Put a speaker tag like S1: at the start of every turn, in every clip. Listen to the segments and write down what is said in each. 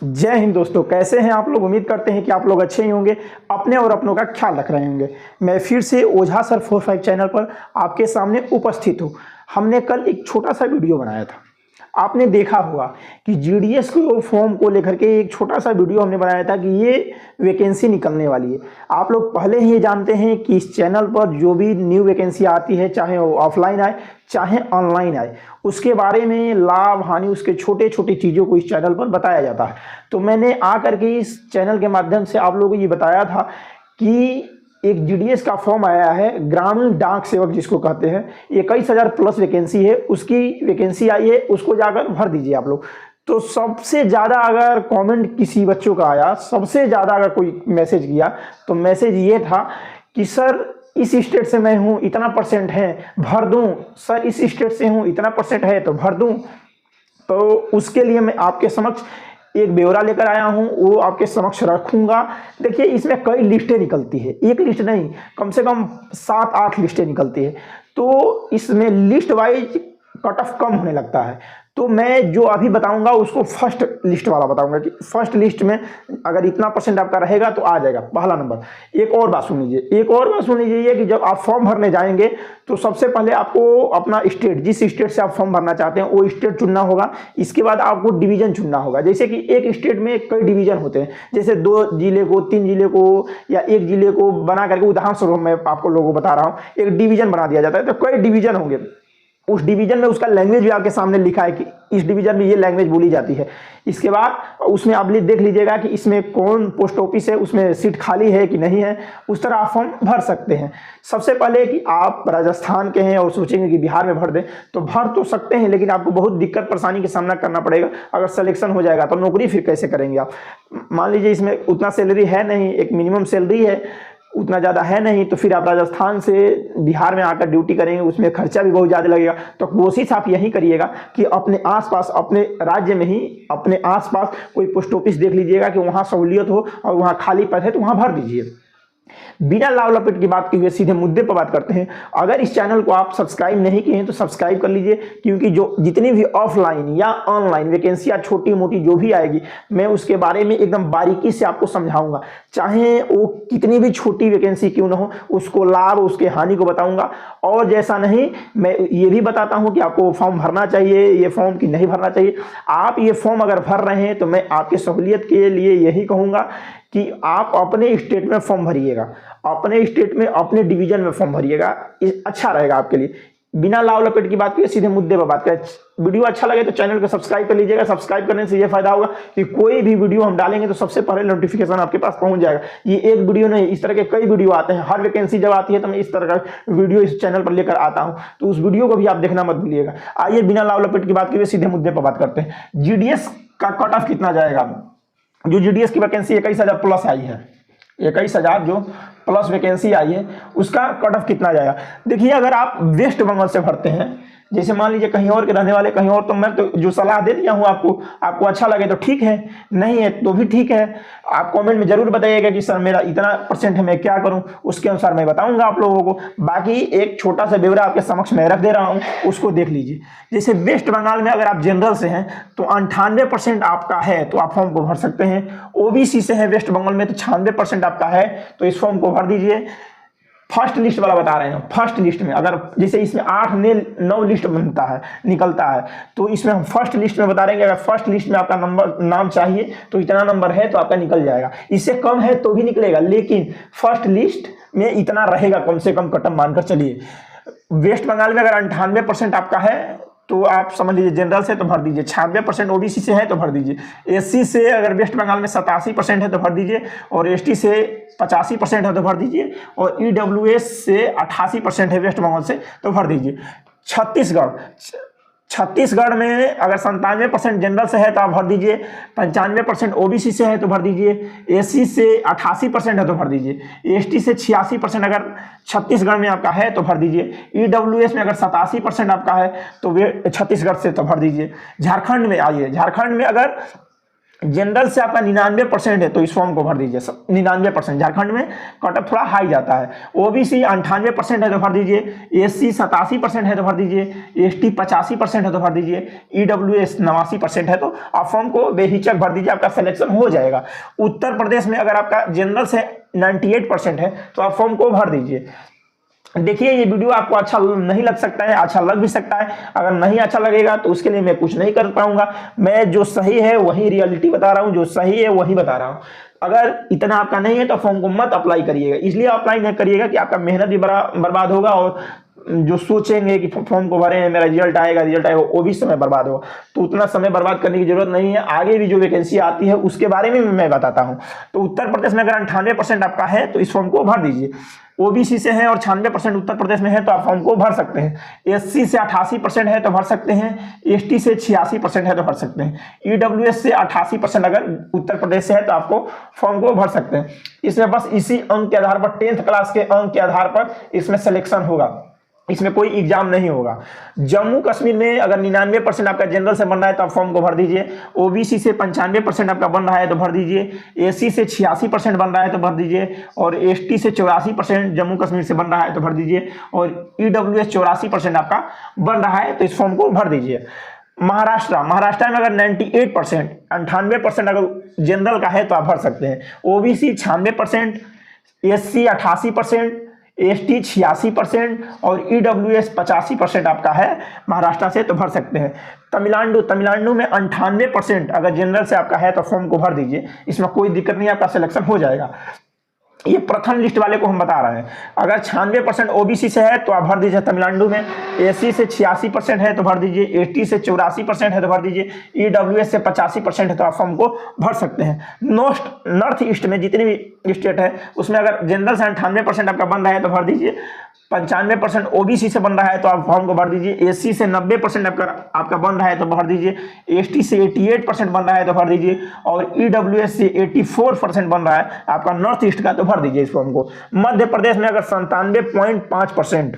S1: जय हिंद दोस्तों, कैसे हैं आप लोग। उम्मीद करते हैं कि आप लोग अच्छे ही होंगे, अपने और अपनों का ख्याल रख रहे होंगे। मैं फिर से ओझा सर 45 चैनल पर आपके सामने उपस्थित हूँ। हमने कल एक छोटा सा वीडियो बनाया था, आपने देखा होगा कि जीडीएस को फॉर्म को लेकर के एक छोटा सा वीडियो हमने बनाया था कि ये वैकेंसी निकलने वाली है। आप लोग पहले ही जानते हैं कि इस चैनल पर जो भी न्यू वैकेंसी आती है, चाहे वो ऑफलाइन आए चाहे ऑनलाइन आए, उसके बारे में लाभ हानि, उसके छोटे छोटे चीज़ों को इस चैनल पर बताया जाता है। तो मैंने आकर के इस चैनल के माध्यम से आप लोगों को ये बताया था कि एक जीडीएस का फॉर्म आया है, ग्रामीण डाक सेवक जिसको कहते हैं, 21,000 प्लस वैकेंसी है, उसकी वैकेंसी आई है, उसको जाकर भर दीजिए आप लोग। तो सबसे ज़्यादा अगर कमेंट किसी बच्चों का आया, सबसे ज़्यादा अगर कोई मैसेज किया तो मैसेज ये था कि सर इस स्टेट से मैं हूँ, इतना परसेंट है, भर दूँ। सर इस स्टेट से हूँ, इतना परसेंट है तो भर दूँ। तो उसके लिए मैं आपके समक्ष एक ब्यौरा लेकर आया हूं, वो आपके समक्ष रखूंगा। देखिए इसमें कई लिस्टें निकलती है, एक लिस्ट नहीं, कम से कम 7-8 लिस्टें निकलती है। तो इसमें लिस्ट वाइज कट ऑफ कम होने लगता है। तो मैं जो अभी बताऊंगा उसको फर्स्ट लिस्ट वाला बताऊंगा कि फर्स्ट लिस्ट में अगर इतना परसेंट आपका रहेगा तो आ जाएगा, पहला नंबर। एक और बात सुन लीजिए, ये कि जब आप फॉर्म भरने जाएंगे तो सबसे पहले आपको अपना स्टेट, जिस स्टेट से आप फॉर्म भरना चाहते हैं वो स्टेट चुनना होगा। इसके बाद आपको डिवीजन चुनना होगा। जैसे कि एक स्टेट में कई डिवीजन होते हैं, जैसे 2 जिले को, 3 जिले को या एक जिले को बना करके, उदाहरण स्वरूप मैं आपको लोगों को बता रहा हूँ, एक डिवीजन बना दिया जाता है। तो कई डिवीजन होंगे, उस डिवीजन में उसका लैंग्वेज भी आपके सामने लिखा है कि इस डिवीजन में ये लैंग्वेज बोली जाती है। इसके बाद उसमें आप देख लीजिएगा कि इसमें कौन पोस्ट ऑफिस है, उसमें सीट खाली है कि नहीं है, उस तरह आप फॉर्म भर सकते हैं। सबसे पहले कि आप राजस्थान के हैं और सोचेंगे कि बिहार में भर दें, तो भर तो सकते हैं, लेकिन आपको बहुत दिक्कत परेशानी का सामना करना पड़ेगा। अगर सिलेक्शन हो जाएगा तो नौकरी फिर कैसे करेंगे आप। मान लीजिए इसमें उतना सैलरी है नहीं, एक मिनिमम सैलरी है, उतना ज़्यादा है नहीं, तो फिर आप राजस्थान से बिहार में आकर ड्यूटी करेंगे, उसमें खर्चा भी बहुत ज़्यादा लगेगा। तो कोशिश आप यही करिएगा कि अपने आसपास, अपने राज्य में ही अपने आसपास कोई पोस्ट ऑफिस देख लीजिएगा कि वहाँ सहूलियत हो और वहाँ खाली पद है तो वहाँ भर दीजिए। बिना लाव लपेट की बात की हुए सीधे मुद्दे पर बात करते हैं। अगर इस चैनल को आप सब्सक्राइब नहीं किए हैं तो सब्सक्राइब कर लीजिए, क्योंकि जो जितनी भी ऑफलाइन या ऑनलाइन वैकेंसियाँ छोटी मोटी जो भी आएगी, मैं उसके बारे में एकदम बारीकी से आपको समझाऊंगा। चाहे वो कितनी भी छोटी वैकेंसी क्यों ना हो, उसको लाभ, उसके हानि को बताऊंगा। और जैसा नहीं, मैं ये भी बताता हूं कि आपको फॉर्म भरना चाहिए, ये फॉर्म की नहीं भरना चाहिए। आप ये फॉर्म अगर भर रहे हैं तो मैं आपकी सहूलियत के लिए यही कहूँगा कि आप अपने स्टेट में फॉर्म भरिएगा, अपने स्टेट में अपने डिवीजन में फॉर्म भरिएगा, अच्छा रहेगा आपके लिए। बिना लाव लपेट की बात करिए, सीधे मुद्दे पर बात करें। वीडियो अच्छा लगे तो चैनल को सब्सक्राइब कर लीजिएगा। सब्सक्राइब करने से ये फायदा होगा कि कोई भी वीडियो हम डालेंगे तो सबसे पहले नोटिफिकेशन आपके पास पहुंच जाएगा। ये एक वीडियो नहीं, इस तरह के कई वीडियो आते हैं। हर वैकेंसी जब आती है तो मैं इस तरह का वीडियो इस चैनल पर लेकर आता हूं, तो उस वीडियो को भी आप देखना मत भूलिएगा। आइए बिना लाव लपेट की बात करिए, सीधे मुद्दे पर बात करते हैं। जीडीएस का कट ऑफ कितना जाएगा। जो जीडीएस की वैकेंसी 21,000 प्लस आई है, 21,000 जो प्लस वैकेंसी आई है, उसका कट ऑफ कितना जाएगा। देखिए अगर आप वेस्ट बंगाल से भरते हैं, जैसे मान लीजिए कहीं और के रहने वाले कहीं और, तो मैं तो जो सलाह दे दिया हूँ आपको अच्छा लगे तो ठीक है, नहीं है तो भी ठीक है। आप कमेंट में जरूर बताइएगा कि सर मेरा इतना परसेंट है, मैं क्या करूँ, उसके अनुसार मैं बताऊंगा आप लोगों को। बाकी एक छोटा सा ब्यौरा आपके समक्ष मैं रख दे रहा हूँ, उसको देख लीजिए। जैसे वेस्ट बंगाल में अगर आप जनरल से हैं तो 98% आपका है तो आप फॉर्म को भर सकते हैं। ओबीसी से है वेस्ट बंगाल में तो 96% आपका है, तो इस फॉर्म को भर दीजिए। फर्स्ट लिस्ट वाला बता रहे हैं, फर्स्ट लिस्ट में अगर जैसे इसमें 8-9 लिस्ट बनता है, निकलता है, तो इसमें हम फर्स्ट लिस्ट में बता रहे हैं कि अगर फर्स्ट लिस्ट में आपका नंबर नाम चाहिए तो इतना नंबर है तो आपका निकल जाएगा। इससे कम है तो भी निकलेगा, लेकिन फर्स्ट लिस्ट में इतना रहेगा कम से कम, कटम मानकर चलिए। वेस्ट बंगाल में अगर 98% आपका है तो आप समझ लीजिए जनरल से तो भर दीजिए, 96% ओबीसी से है तो भर दीजिए, एससी से अगर वेस्ट बंगाल में 87% है तो भर दीजिए, और एसटी से 85% है तो भर दीजिए, और ईडब्ल्यूएस से 88% है वेस्ट बंगाल से तो भर दीजिए। छत्तीसगढ़ में अगर 97% जनरल से है तो आप भर दीजिए, 95% ओबीसी से है तो भर दीजिए, एससी से 88% है तो भर दीजिए, एसटी से 86% अगर छत्तीसगढ़ में आपका है तो भर दीजिए, ईडब्ल्यूएस में अगर 87% आपका है तो वे छत्तीसगढ़ से तो भर दीजिए। झारखंड में आइए, झारखंड में अगर जनरल से आपका 99% है तो इस फॉर्म को भर दीजिए। 99%, झारखंड में कटअप थोड़ा हाई जाता है। ओबीसी 98% है तो भर दीजिए, एससी 87% है तो भर दीजिए, एसटी 85% है तो भर दीजिए, ईडब्ल्यूएस 89% है तो आप फॉर्म को बेहिचक भर दीजिए, आपका सिलेक्शन हो जाएगा। उत्तर प्रदेश में अगर आपका जनरल से 98% है तो आप फॉर्म को भर दीजिए। देखिए ये वीडियो आपको अच्छा नहीं लग सकता है, अच्छा लग भी सकता है। अगर नहीं अच्छा लगेगा तो उसके लिए मैं कुछ नहीं कर पाऊंगा। मैं जो सही है वही रियलिटी बता रहा हूं, जो सही है वही बता रहा हूं। अगर इतना आपका नहीं है तो फॉर्म को मत अप्लाई करिएगा। इसलिए अप्लाई नहीं करिएगा कि आपका मेहनत भी बर्बाद होगा और जो सोचेंगे कि फॉर्म को भरे हैं मेरा रिजल्ट आएगा वो भी समय बर्बाद होगा। तो उतना समय बर्बाद करने की जरूरत नहीं है। आगे भी जो वैकेंसी आती है उसके बारे में मैं बताता हूं। तो उत्तर प्रदेश में अगर 98% आपका है तो इस फॉर्म को भर दीजिए। ओबीसी से है और 96% उत्तर प्रदेश में है तो आप फॉर्म को भर सकते हैं। एससी से 88% है तो भर सकते हैं, एसटी से 86% है तो भर सकते हैं, ईडब्ल्यूएस से 88% अगर उत्तर प्रदेश से है तो आपको फॉर्म को भर सकते हैं। इसमें बस इसी अंक के आधार पर 10th क्लास के अंक के आधार पर इसमें सिलेक्शन होगा, इसमें कोई एग्जाम नहीं होगा। जम्मू कश्मीर में अगर 99% आपका जनरल से बन रहा है तो आप फॉर्म को भर दीजिए। ओबीसी से 95% आपका बन रहा है तो भर दीजिए, एससी से 86% बन रहा है तो भर दीजिए, और एसटी से 84% जम्मू कश्मीर से बन रहा है तो भर दीजिए, और ईडब्ल्यूएस 84% आपका बन रहा है तो इस फॉर्म को भर दीजिए। महाराष्ट्र में अगर 98% अगर जनरल का है तो आप भर सकते हैं। ओबीसी 96%, एससी 88%, एसटी 86% और ईडब्ल्यूएस 85% आपका है महाराष्ट्र से तो भर सकते हैं। तमिलनाडु में 98% अगर जनरल से आपका है तो फॉर्म को भर दीजिए, इसमें कोई दिक्कत नहीं, आपका सिलेक्शन हो जाएगा। ये प्रथम लिस्ट वाले को हम बता रहे हैं। अगर 96% ओबीसी से है तो आप भर दीजिए तमिलनाडु में, एससी से 86% है तो भर दीजिए, एसटी से 84% है तो भर दीजिए, ईडब्ल्यूएस से 85% है तो आप फॉर्म को भर सकते हैं। नॉर्थ ईस्ट में जितनी भी स्टेट है उसमें अगर जनरल से 98% आपका बन रहा है तो भर दीजिए, 95% ओबीसी से बन रहा है तो आप फॉर्म को भर दीजिए, एससी से 90% आपका बन रहा है तो भर दीजिए, एसटी से 88% बन रहा है तो भर दीजिए, और ईडब्ल्यूएस से 84% बन रहा है आपका नॉर्थ ईस्ट का तो भर दीजिए इस फॉर्म को। मध्य प्रदेश में अगर 97.5%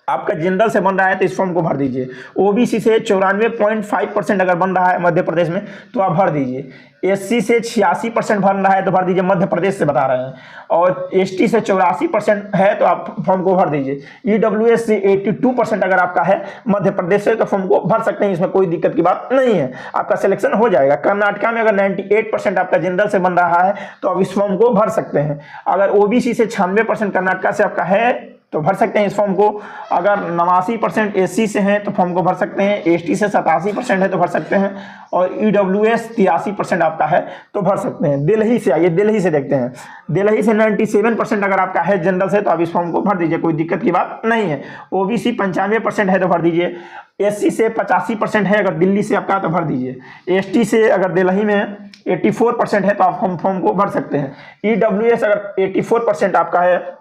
S1: आपका जनरल से बन रहा है तो इस फॉर्म को भर दीजिए। ओबीसी से 94.5% अगर बन रहा है मध्य प्रदेश में तो आप भर दीजिए। एससी से 86% भर रहा है तो भर दीजिए, मध्य प्रदेश से बता रहे हैं, और एसटी से 84% है तो आप फॉर्म को भर दीजिए। ईडब्ल्यूएस से 82% अगर आपका है मध्य प्रदेश से तो फॉर्म को भर सकते हैं, इसमें कोई दिक्कत की बात नहीं है, आपका सिलेक्शन हो जाएगा। कर्नाटका में अगर 98% आपका जनरल से बन रहा है तो आप इस फॉर्म को भर सकते हैं। अगर ओबीसी से 96% कर्नाटका से आपका है तो भर सकते हैं इस फॉर्म को। अगर 89% एससी से हैं तो फॉर्म को भर सकते हैं, एसटी से 87% है तो भर सकते हैं, और ईडब्ल्यूएस 83% आपका है तो भर सकते हैं। दिल्ली से आइए, दिल्ली से देखते हैं। दिल्ली से 97% अगर आपका है जनरल से तो आप इस फॉर्म को भर दीजिए, कोई दिक्कत की बात नहीं है। ओबीसी 95% है तो भर दीजिए, एससी से 85% है अगर दिल्ली से आपका तो भर दीजिए, एसटी से अगर दिल्ली में 84% है तो आप फॉर्म को भर सकते हैं, ईडब्ल्यूएस अगर 84% आपका है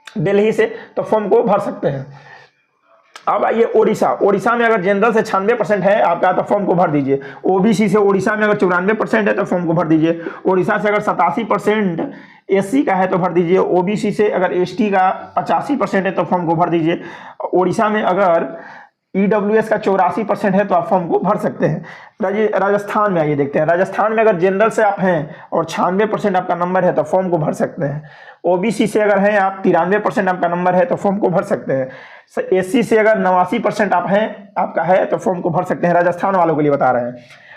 S1: दिल्ली से तो फॉर्म को भर सकते हैं। अब आइए ओडिशा में अगर जनरल से 96% है आपका तो फॉर्म को भर दीजिए। ओबीसी से ओडिशा में अगर 94% है तो फॉर्म को भर दीजिए। ओडिशा से अगर 87% एससी का है तो भर दीजिए। ओबीसी से अगर एसटी का 85% है तो फॉर्म को भर दीजिए। ओडिशा में अगर ईडब्ल्यूएस का 84% है तो आप फॉर्म को भर सकते हैं। राजस्थान में आइए देखते हैं। राजस्थान में अगर जनरल से आप हैं और 96% आपका नंबर है तो फॉर्म को भर सकते हैं। ओबीसी से अगर हैं आप 93% आपका नंबर है तो फॉर्म को भर सकते हैं। एससी से अगर 89% आप हैं आपका है तो फॉर्म को भर सकते हैं। राजस्थान वालों के लिए बता रहे हैं।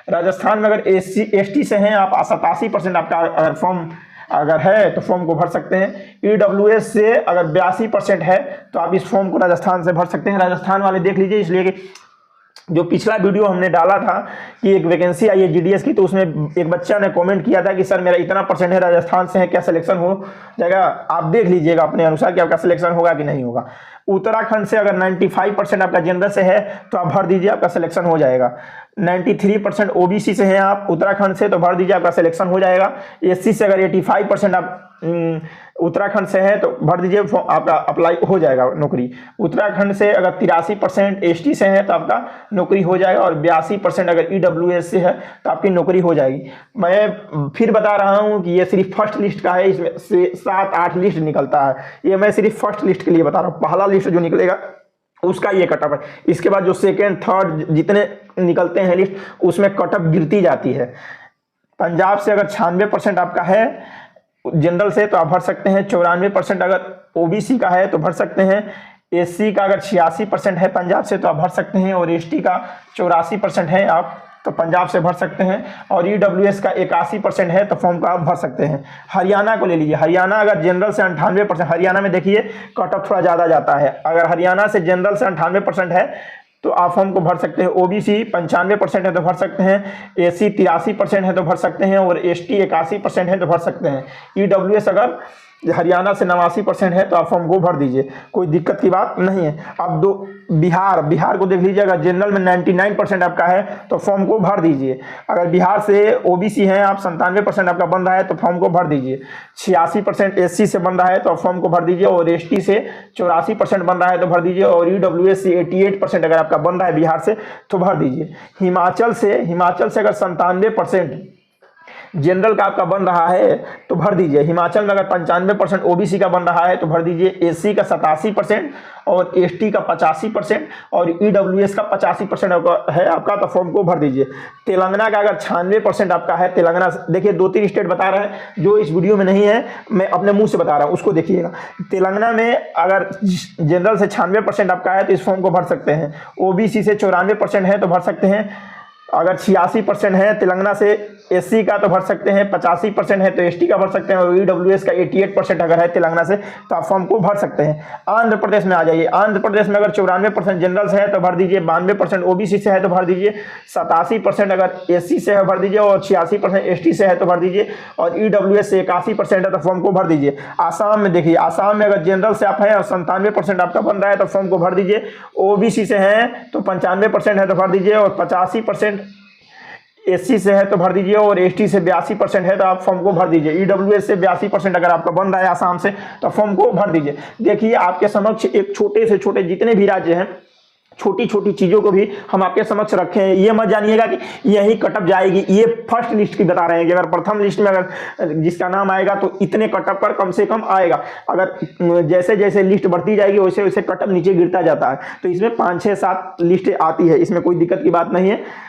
S1: राजस्थान में अगर एसटी से हैं आप 87% आपका अगर फॉर्म अगर है तो फॉर्म को भर सकते हैं। ईडब्ल्यूएस से अगर 82% है तो आप इस फॉर्म को राजस्थान से भर सकते हैं। राजस्थान वाले देख लीजिए, इसलिए कि जो पिछला वीडियो हमने डाला था कि एक वैकेंसी आई है जीडीएस की, तो उसमें एक बच्चा ने कमेंट किया था कि सर मेरा इतना परसेंट है, राजस्थान से है, क्या सिलेक्शन हो जाएगा? आप देख लीजिएगा अपने अनुसार कि आपका सिलेक्शन होगा कि नहीं होगा। उत्तराखंड से अगर 95% आपका जनरल से है तो आप भर दीजिए, आपका सिलेक्शन हो जाएगा। 93% ओबीसी से हैं आप उत्तराखंड से तो भर दीजिए, आपका सिलेक्शन हो जाएगा। एससी से अगर 85% आप उत्तराखंड से है तो भर दीजिए, आपका अप्लाई हो जाएगा नौकरी। उत्तराखंड से अगर 83% एसटी से है तो आपका नौकरी हो जाएगा, और 82% अगर ईडब्ल्यूएस से है तो आपकी नौकरी हो जाएगी। मैं फिर बता रहा हूं कि ये सिर्फ फर्स्ट लिस्ट का है, इसमें से 7-8 लिस्ट निकलता है। ये मैं सिर्फ फर्स्ट लिस्ट के लिए बता रहा हूँ। पहला लिस्ट जो निकलेगा उसका ये कटअप है। इसके बाद जो सेकेंड थर्ड जितने निकलते हैं लिस्ट उसमें कटअप गिरती जाती है। पंजाब से अगर 96% आपका है जनरल से तो आप भर सकते हैं, 94% अगर ओबीसी का है तो भर सकते हैं, एससी का अगर 86% है पंजाब से तो आप भर सकते हैं, और एसटी का 84% है आप तो पंजाब से भर सकते हैं, और ईडब्ल्यूएस का 81% है तो फॉर्म का आप भर सकते हैं। हरियाणा को ले लीजिए, हरियाणा अगर जनरल से 98%, हरियाणा में देखिए कट ऑफ थोड़ा ज़्यादा जाता है, अगर हरियाणा से जनरल से 98% है तो आप फॉर्म को भर सकते हैं। ओबीसी 95% है तो भर सकते हैं, एससी 83% है तो भर सकते हैं, और एसटी 81% है तो भर सकते हैं। ईडब्ल्यूएस अगर हरियाणा से 89% है तो आप फॉर्म को भर दीजिए, कोई दिक्कत की बात नहीं है। अब बिहार को देख लीजिए, अगर जनरल में 99% आपका है तो फॉर्म को भर दीजिए। अगर बिहार से ओबीसी हैं आप 97% आपका बन रहा है तो फॉर्म को भर दीजिए। 86% एससी से बन रहा है तो आप फॉर्म को भर दीजिए, और एसटी से 84% बन रहा है तो भर दीजिए, और ईडब्ल्यूएस से 88% अगर आपका बन रहा है बिहार से तो भर दीजिए। हिमाचल से अगर 97% जनरल का आपका बन रहा है तो भर दीजिए। हिमाचल में अगर 95% ओबीसी का बन रहा है तो भर दीजिए। एससी का 87% और एसटी का 85% और ईडब्ल्यूएस का 85% है आपका तो फॉर्म को भर दीजिए। तेलंगाना का अगर 96% आपका है, तेलंगाना देखिए 2-3 स्टेट बता रहे हैं जो इस वीडियो में नहीं है, मैं अपने मुंह से बता रहा हूँ, उसको देखिएगा। तेलंगाना में अगर जनरल से 96% आपका है तो इस फॉर्म को भर सकते हैं। ओबीसी से 94% है तो भर सकते हैं। अगर 86% है तेलंगाना से एससी का तो भर सकते हैं, 85% है तो एसटी का भर सकते हैं, और ईडब्ल्यूएस का 88% अगर है तेलंगाना से तो आप फॉर्म को भर सकते हैं। आंध्र प्रदेश में आ जाइए, आंध्र प्रदेश में अगर 94% जनरल से है तो भर दीजिए, 92% ओबीसी से है तो भर दीजिए, 87% अगर एससी से है भर दीजिए, और 86% एसटी से है तो भर दीजिए, और ईडब्ल्यूएस से 81% है तो फॉर्म को भर दीजिए। आसाम में देखिए, आसाम में अगर जनरल से आप हैं और 97% आपका बन रहा है तो फॉर्म को भर दीजिए। ओबीसी से हैं तो 95% है तो भर दीजिए, और 85% एससी से है तो भर दीजिए, और एसटी से 82% है तो आप फॉर्म को भर दीजिए। ईडब्ल्यूएस से 82% अगर आपका बन रहा है आसाम से तो फॉर्म को भर दीजिए। देखिए आपके समक्ष एक छोटे से छोटे जितने भी राज्य हैं, छोटी छोटी चीज़ों को भी हम आपके समक्ष रखे हैं। ये मत जानिएगा कि यही कटअप जाएगी, ये फर्स्ट लिस्ट की बता रहे हैं कि अगर प्रथम लिस्ट में अगर जिसका नाम आएगा तो इतने कटअप पर कम से कम आएगा। अगर जैसे जैसे लिस्ट बढ़ती जाएगी वैसे वैसे कटअप नीचे गिरता जाता है, तो इसमें 5, 6, 7 लिस्टें आती है, इसमें कोई दिक्कत की बात नहीं है।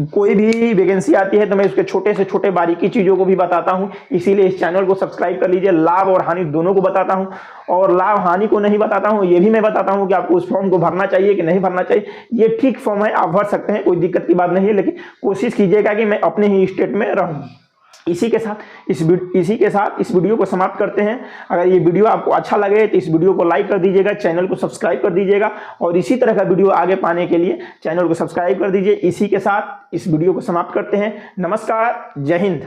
S1: कोई भी वैकेंसी आती है तो मैं उसके छोटे से छोटे बारीकी चीज़ों को भी बताता हूं, इसीलिए इस चैनल को सब्सक्राइब कर लीजिए। लाभ और हानि दोनों को बताता हूं, और लाभ हानि को नहीं बताता हूं, ये भी मैं बताता हूं कि आपको उस फॉर्म को भरना चाहिए कि नहीं भरना चाहिए। ये ठीक फॉर्म है, आप भर सकते हैं, कोई दिक्कत की बात नहीं है, लेकिन कोशिश कीजिएगा कि मैं अपने ही स्टेट में रहूँ। इसी के साथ इस वीडियो को समाप्त करते हैं। अगर ये वीडियो आपको अच्छा लगे तो इस वीडियो को लाइक कर दीजिएगा, चैनल को सब्सक्राइब कर दीजिएगा, और इसी तरह का वीडियो आगे पाने के लिए चैनल को सब्सक्राइब कर दीजिए। इसी के साथ इस वीडियो को समाप्त करते हैं। नमस्कार, जय हिंद।